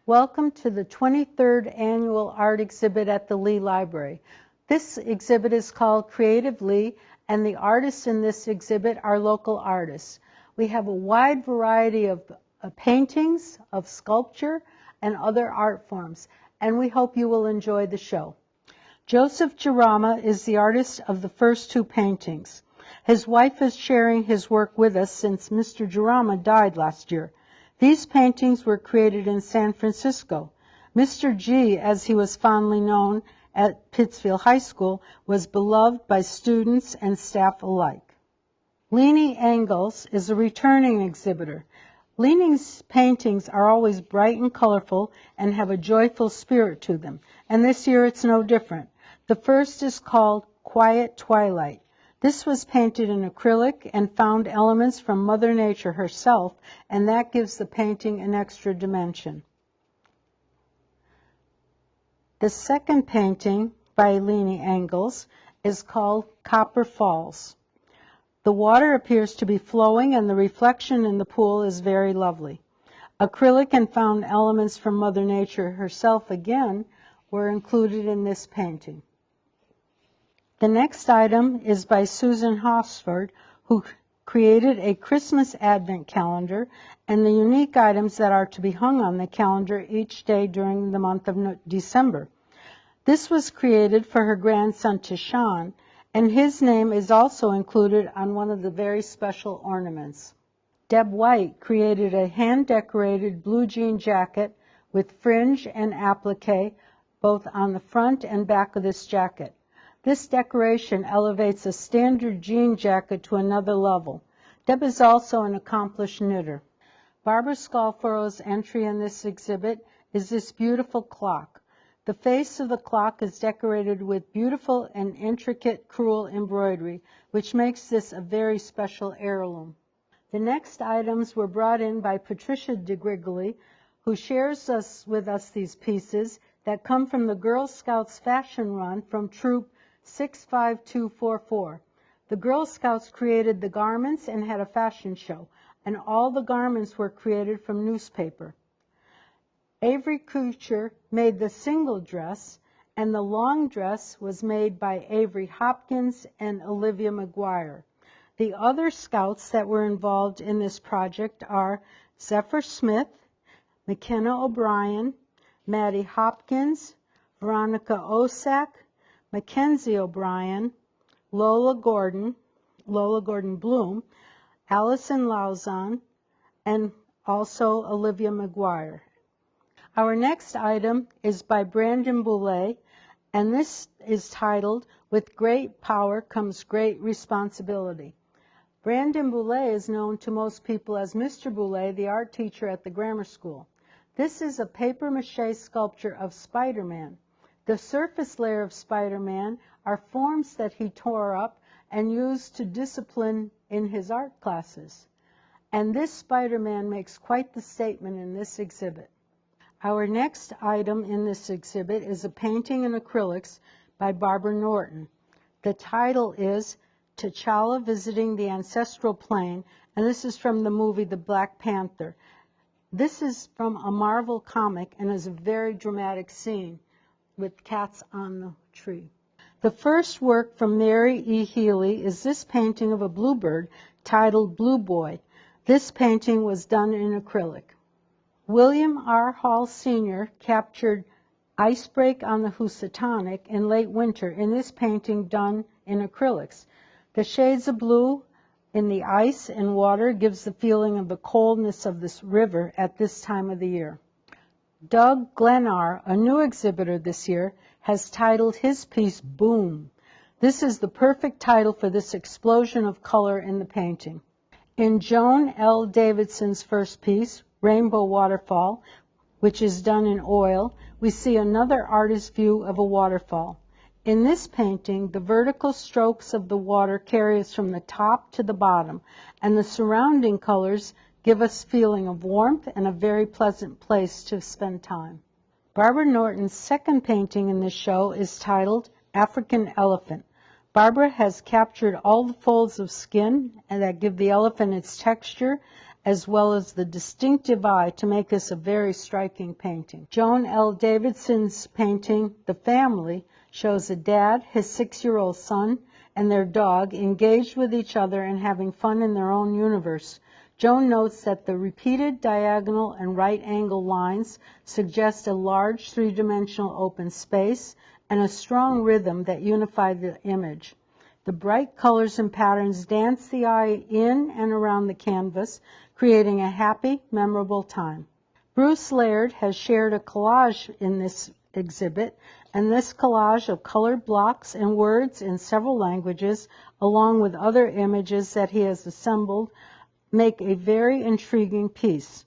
Welcome to the 23rd Annual Art Exhibit at the Lee Library. This exhibit is called Creative Lee, and the artists in this exhibit are local artists. We have a wide variety of paintings, of sculpture, and other art forms, and we hope you will enjoy the show. Joseph Jarama is the artist of the first two paintings. His wife is sharing his work with us since Mr. Jarama died last year. These paintings were created in San Francisco. Mr. G, as he was fondly known at Pittsfield High School, was beloved by students and staff alike. Lee XXIII is a returning exhibitor. Leaning's paintings are always bright and colorful and have a joyful spirit to them, and this year it's no different. The first is called Quiet Twilight. This was painted in acrylic and found elements from Mother Nature herself, and that gives the painting an extra dimension. The second painting by Lee XXIII is called Copper Falls. The water appears to be flowing and the reflection in the pool is very lovely. Acrylic and found elements from Mother Nature herself again were included in this painting. The next item is by Susan Hosford, who created a Christmas Advent calendar and the unique items that are to be hung on the calendar each day during the month of December. This was created for her grandson Tishan, and his name is also included on one of the very special ornaments. Deb White created a hand-decorated blue jean jacket with fringe and applique both on the front and back of this jacket. This decoration elevates a standard jean jacket to another level. Deb is also an accomplished knitter. Barbara Scalforo's entry in this exhibit is this beautiful clock. The face of the clock is decorated with beautiful and intricate crewel embroidery, which makes this a very special heirloom. The next items were brought in by Patricia DeGrigoli, who shares with us these pieces that come from the Girl Scouts fashion run from Troop 65244. The Girl Scouts created the garments and had a fashion show, and all the garments were created from newspaper. Avery Kuchar made the single dress, and the long dress was made by Avery Hopkins and Olivia McGuire. The other scouts that were involved in this project are Zephyr Smith, McKenna O'Brien, Maddie Hopkins, Veronica Osak, Mackenzie O'Brien, Lola Gordon Bloom, Allison Lauzon, and also Olivia McGuire. Our next item is by Brandon Boulay, and this is titled, With Great Power Comes Great Responsibility. Brandon Boulay is known to most people as Mr. Boulay, the art teacher at the grammar school. This is a papier-mâché sculpture of Spider-Man. The surface layer of Spider-Man are forms that he tore up and used to discipline in his art classes. And this Spider-Man makes quite the statement in this exhibit. Our next item in this exhibit is a painting in acrylics by Barbara Norton. The title is T'Challa Visiting the Ancestral Plane, and this is from the movie The Black Panther. This is from a Marvel comic and is a very dramatic scene with cats on the tree. The first work from Mary E. Healy is this painting of a bluebird titled Blue Boy. This painting was done in acrylic. William R. Hall Sr. captured icebreak on the Housatonic in late winter in this painting done in acrylics. The shades of blue in the ice and water gives the feeling of the coldness of this river at this time of the year. Doug Glenar, a new exhibitor this year, has titled his piece Boom. This is the perfect title for this explosion of color in the painting. In Joan L. Davidson's first piece, Rainbow Waterfall, which is done in oil, we see another artist's view of a waterfall. In this painting, the vertical strokes of the water carry us from the top to the bottom, and the surrounding colors give us a feeling of warmth and a very pleasant place to spend time. Barbara Norton's second painting in this show is titled African Elephant. Barbara has captured all the folds of skin and that give the elephant its texture, as well as the distinctive eye to make this a very striking painting. Joan L. Davidson's painting, The Family, shows a dad, his 6-year-old son, and their dog engaged with each other and having fun in their own universe. Joan notes that the repeated diagonal and right angle lines suggest a large three-dimensional open space and a strong rhythm that unify the image. The bright colors and patterns dance the eye in and around the canvas, creating a happy, memorable time. Bruce Laird has shared a collage in this exhibit, and this collage of colored blocks and words in several languages, along with other images that he has assembled, make a very intriguing piece.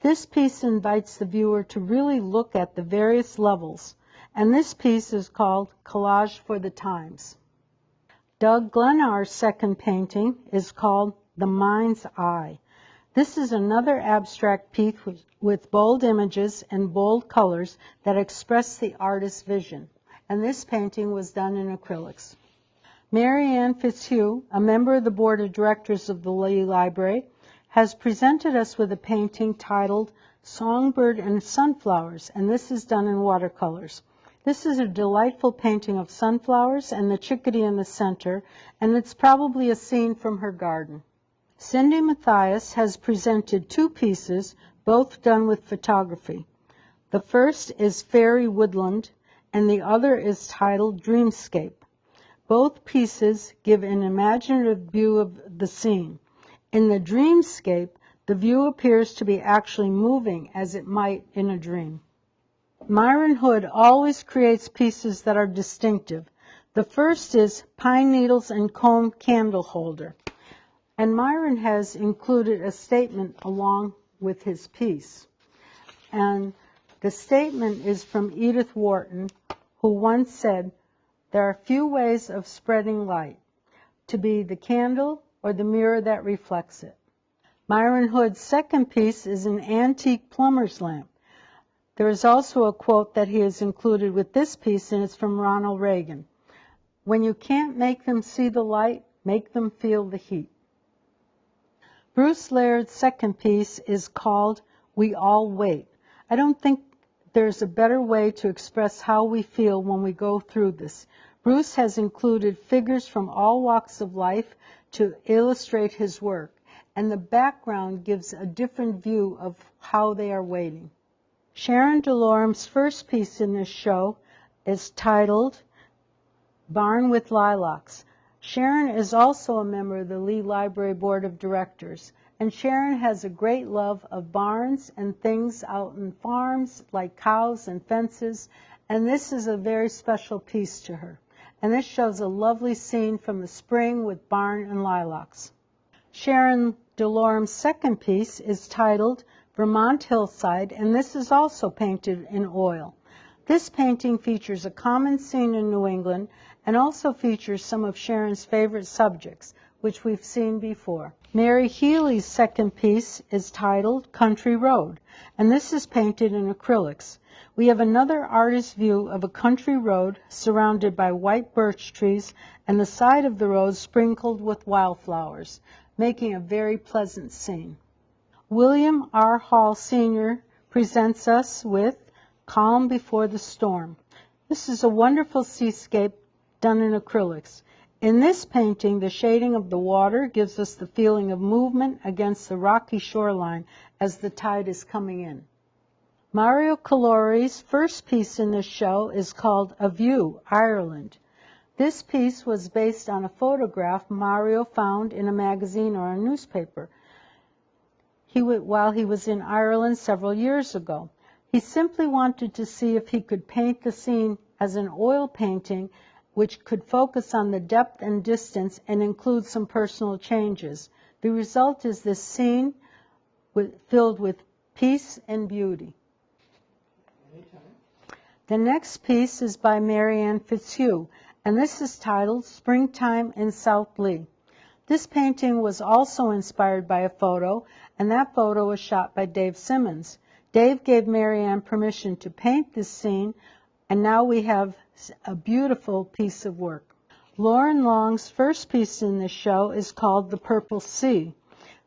This piece invites the viewer to really look at the various levels, and this piece is called Collage for the Times. Doug Glenar's second painting is called The Mind's Eye. This is another abstract piece with bold images and bold colors that express the artist's vision, and this painting was done in acrylics. Mary Ann Fitzhugh, a member of the board of directors of the Lee Library, has presented us with a painting titled Songbird and Sunflowers, and this is done in watercolors. This is a delightful painting of sunflowers and the chickadee in the center, and it's probably a scene from her garden. Cindy Mathias has presented two pieces, both done with photography. The first is Fairy Woodland, and the other is titled Dreamscape. Both pieces give an imaginative view of the scene. In the dreamscape, the view appears to be actually moving as it might in a dream. Myron Hood always creates pieces that are distinctive. The first is Pine Needles and Comb Candle Holder. And Myron has included a statement along with his piece. And the statement is from Edith Wharton, who once said, "There are few ways of spreading light, to be the candle or the mirror that reflects it." Myron Hood's second piece is an antique plumber's lamp. There is also a quote that he has included with this piece, and it's from Ronald Reagan. "When you can't make them see the light, make them feel the heat." Bruce Laird's second piece is called We All Wait. I don't think there's a better way to express how we feel when we go through this. Bruce has included figures from all walks of life to illustrate his work, and the background gives a different view of how they are waiting. Sharon DeLorme's first piece in this show is titled Barn with Lilacs. Sharon is also a member of the Lee Library Board of Directors, and Sharon has a great love of barns and things out in farms like cows and fences, and this is a very special piece to her. And this shows a lovely scene from the spring with barn and lilacs. Sharon DeLorme's second piece is titled Vermont Hillside, and this is also painted in oil. This painting features a common scene in New England and also features some of Sharon's favorite subjects, which we've seen before. Mary Healy's second piece is titled Country Road, and this is painted in acrylics. We have another artist's view of a country road surrounded by white birch trees and the side of the road sprinkled with wildflowers, making a very pleasant scene. William R. Hall Sr. presents us with Calm Before the Storm. This is a wonderful seascape done in acrylics. In this painting, the shading of the water gives us the feeling of movement against the rocky shoreline as the tide is coming in. Mario Calori's first piece in this show is called A View, Ireland. This piece was based on a photograph Mario found in a magazine or a newspaper while he was in Ireland several years ago. He simply wanted to see if he could paint the scene as an oil painting, which could focus on the depth and distance and include some personal changes. The result is this scene filled with peace and beauty. The next piece is by Mary Ann Fitzhugh, and this is titled Springtime in South Lee. This painting was also inspired by a photo, and that photo was shot by Dave Simmons. Dave gave Mary Ann permission to paint this scene, and now we have a beautiful piece of work. Lauren Long's first piece in this show is called The Purple Sea.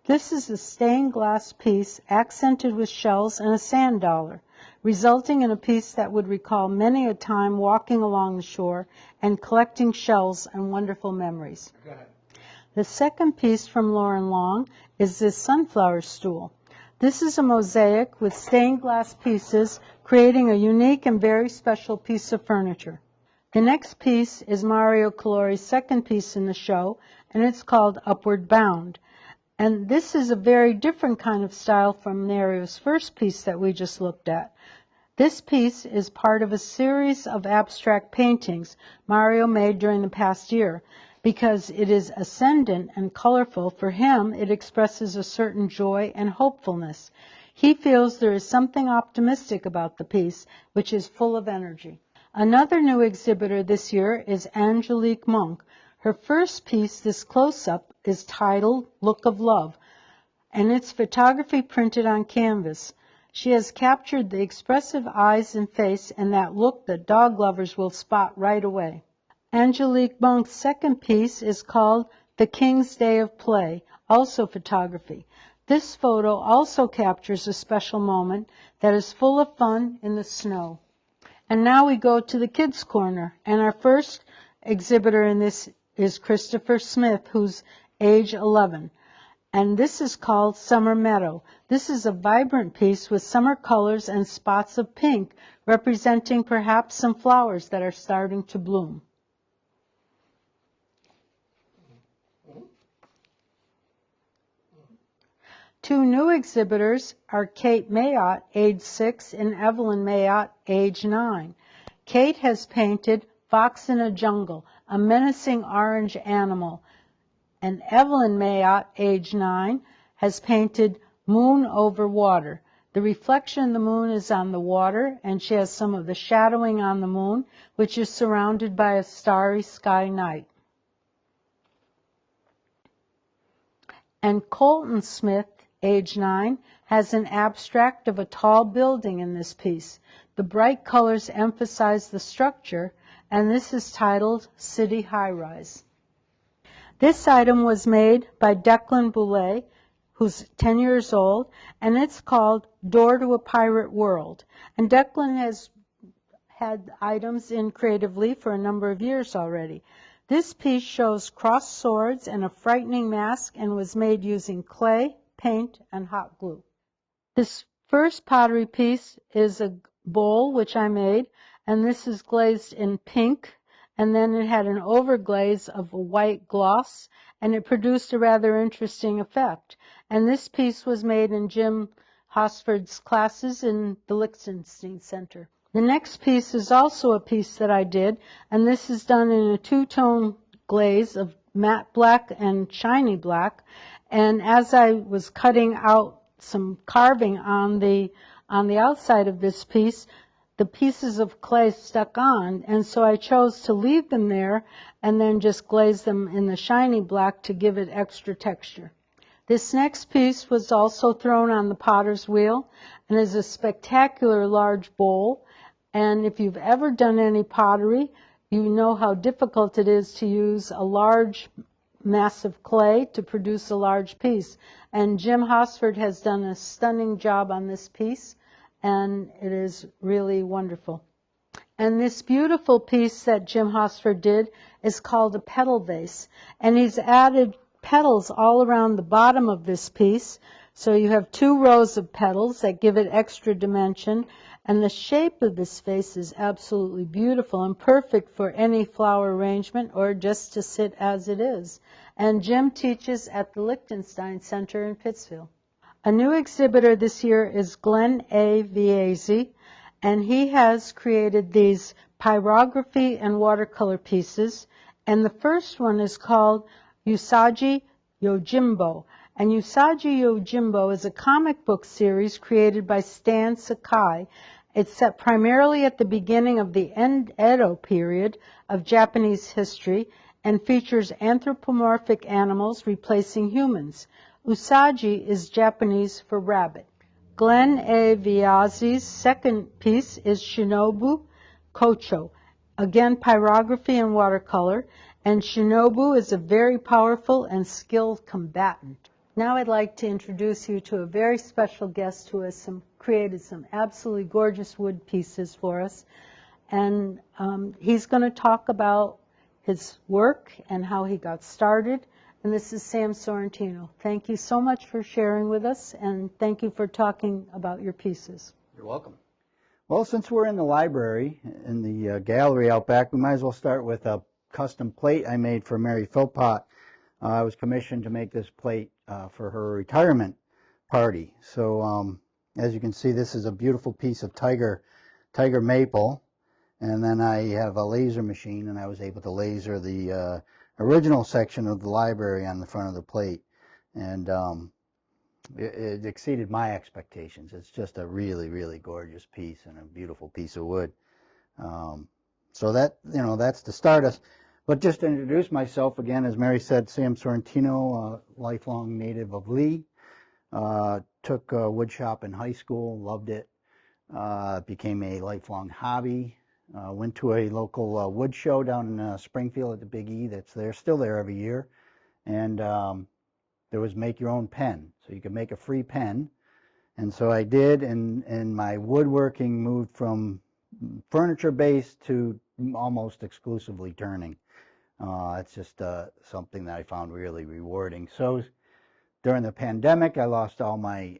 This is a stained glass piece accented with shells and a sand dollar, resulting in a piece that would recall many a time walking along the shore and collecting shells and wonderful memories. The second piece from Lauren Long is this sunflower stool. This is a mosaic with stained glass pieces, creating a unique and very special piece of furniture. The next piece is Mario Calori's second piece in the show, and it's called Upward Bound. And this is a very different kind of style from Mario's first piece that we just looked at. This piece is part of a series of abstract paintings Mario made during the past year. Because it is ascendant and colorful, for him it expresses a certain joy and hopefulness. He feels there is something optimistic about the piece, which is full of energy. Another new exhibitor this year is Angelique Monk. Her first piece, this close-up, is titled Look of Love, and it's photography printed on canvas. She has captured the expressive eyes and face and that look that dog lovers will spot right away. Angelique Monk's second piece is called The King's Day of Play, also photography. This photo also captures a special moment that is full of fun in the snow. And now we go to the kids' corner, and our first exhibitor in this is Christopher Smith, who's age 11. And this is called Summer Meadow. This is a vibrant piece with summer colors and spots of pink, representing perhaps some flowers that are starting to bloom. Two new exhibitors are Kate Mayotte, age 6, and Evelyn Mayotte, age 9. Kate has painted Fox in a Jungle, a menacing orange animal, and Evelyn Mayotte, age 9, has painted Moon Over Water. The reflection of the moon is on the water, and she has some of the shadowing on the moon, which is surrounded by a starry sky night. And Colton Smith, age 9, has an abstract of a tall building in this piece. The bright colors emphasize the structure, and this is titled City High Rise. This item was made by Declan Boulay, who's 10 years old, and it's called Door to a Pirate World. And Declan has had items in Creatively for a number of years already. This piece shows crossed swords and a frightening mask and was made using clay, paint, and hot glue. This first pottery piece is a bowl which I made, and this is glazed in pink, and then it had an overglaze of a white gloss, and it produced a rather interesting effect. And this piece was made in Jim Hosford's classes in the Liechtenstein Center. The next piece is also a piece that I did, and this is done in a two-tone glaze of matte black and shiny black. And as I was cutting out some carving on the outside of this piece, the pieces of clay stuck on, and so I chose to leave them there and then just glaze them in the shiny black to give it extra texture. This next piece was also thrown on the potter's wheel and is a spectacular large bowl. And if you've ever done any pottery, you know how difficult it is to use a large mass of clay to produce a large piece. And Jim Hosford has done a stunning job on this piece, and it is really wonderful. And this beautiful piece that Jim Hosford did is called a petal vase, and he's added petals all around the bottom of this piece. So you have 2 rows of petals that give it extra dimension, and the shape of this vase is absolutely beautiful and perfect for any flower arrangement or just to sit as it is. And Jim teaches at the Liechtenstein Center in Pittsfield. A new exhibitor this year is Glenn A. Viazzi, and he has created these pyrography and watercolor pieces. And the first one is called Usagi Yojimbo. And Usagi Yojimbo is a comic book series created by Stan Sakai. It's set primarily at the beginning of the Edo period of Japanese history and features anthropomorphic animals replacing humans. Usagi is Japanese for rabbit. Glenn A. Viazzi's second piece is Shinobu Kocho, again pyrography and watercolor, and Shinobu is a very powerful and skilled combatant. Now I'd like to introduce you to a very special guest who has created some absolutely gorgeous wood pieces for us. And he's going to talk about his work and how he got started. And this is Sam Sorrentino. Thank you so much for sharing with us, and thank you for talking about your pieces. You're welcome. Well, since we're in the library, in the gallery out back, we might as well start with a custom plate I made for Mary Philpott. I was commissioned to make this plate for her retirement party. So as you can see, this is a beautiful piece of tiger maple. And then I have a laser machine, and I was able to laser the original section of the library on the front of the plate. And it exceeded my expectations. It's just a really, really gorgeous piece and a beautiful piece of wood. So that, that's to start us. But just to introduce myself again, as Mary said, Sam Sorrentino, lifelong native of Lee. Took wood shop in high school, loved it. Became a lifelong hobby. Went to a local wood show down in Springfield at the Big E that's there, still there every year. And there was make your own pen. So you could make a free pen. And so I did, and my woodworking moved from furniture-based to almost exclusively turning. It's just something that I found really rewarding. So during the pandemic, I lost all my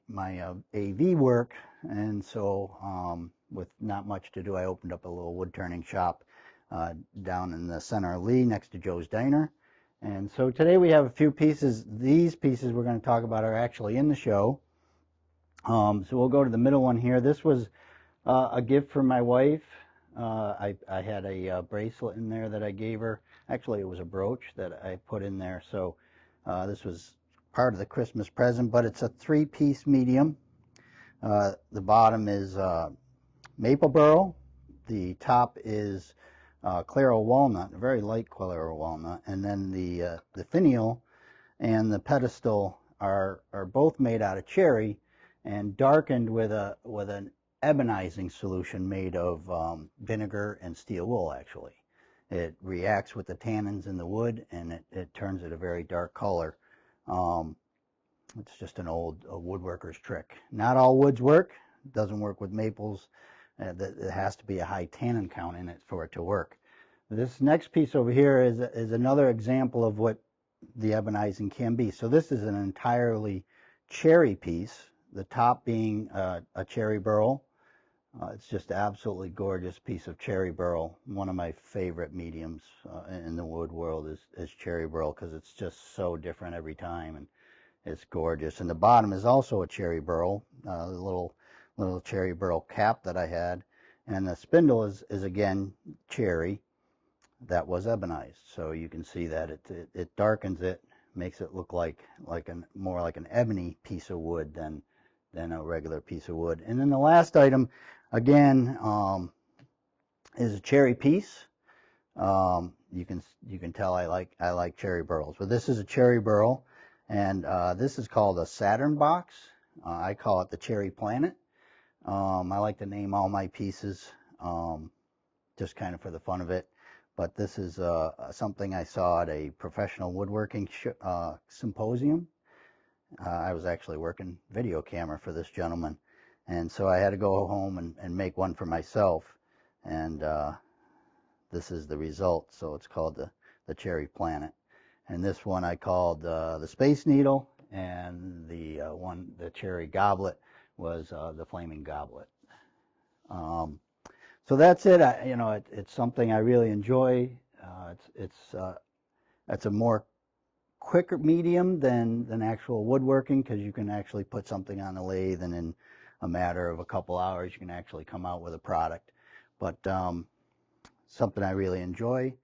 AV work, and so with not much to do, I opened up a little wood turning shop down in the center of Lee next to Joe's Diner. And so today we have a few pieces. These pieces we're going to talk about are actually in the show. So we'll go to the middle one here. This was a gift from my wife. I had a bracelet in there that I gave her. Actually, it was a brooch that I put in there. So this was part of the Christmas present, but it's a 3-piece medium. The bottom is maple burl. The top is Claro walnut, a very light Claro walnut, and then the finial and the pedestal are both made out of cherry and darkened with an ebonizing solution made of vinegar and steel wool. Actually, it reacts with the tannins in the wood, and it turns it a very dark color. It's just an old woodworker's trick. Not all woods work. It doesn't work with maples. It has to be a high tannin count in it for it to work. This next piece over here is another example of what the ebonizing can be. So this is an entirely cherry piece, the top being a cherry burl. It's just an absolutely gorgeous piece of cherry burl. One of my favorite mediums in the wood world is cherry burl, because it's just so different every time, and it's gorgeous. And the bottom is also a cherry burl, the little cherry burl cap that I had, and the spindle is again cherry that was ebonized. So you can see that it darkens it, makes it look more like an ebony piece of wood than a regular piece of wood. And then the last item again is a cherry piece. You can tell I like cherry burls, but this is a cherry burl, and this is called a Saturn box. I call it the Cherry Planet. I like to name all my pieces just kind of for the fun of it. But this is something I saw at a professional woodworking symposium. I was actually working video camera for this gentleman, and so I had to go home and make one for myself. And this is the result. So it's called the Cherry Planet. And this one I called the Space Needle, and the Cherry Goblet was the Flaming Goblet. So that's it. It's something I really enjoy. It's a more quicker medium than actual woodworking, because you can actually put something on the lathe, and in a matter of a couple hours you can actually come out with a product. But something I really enjoy.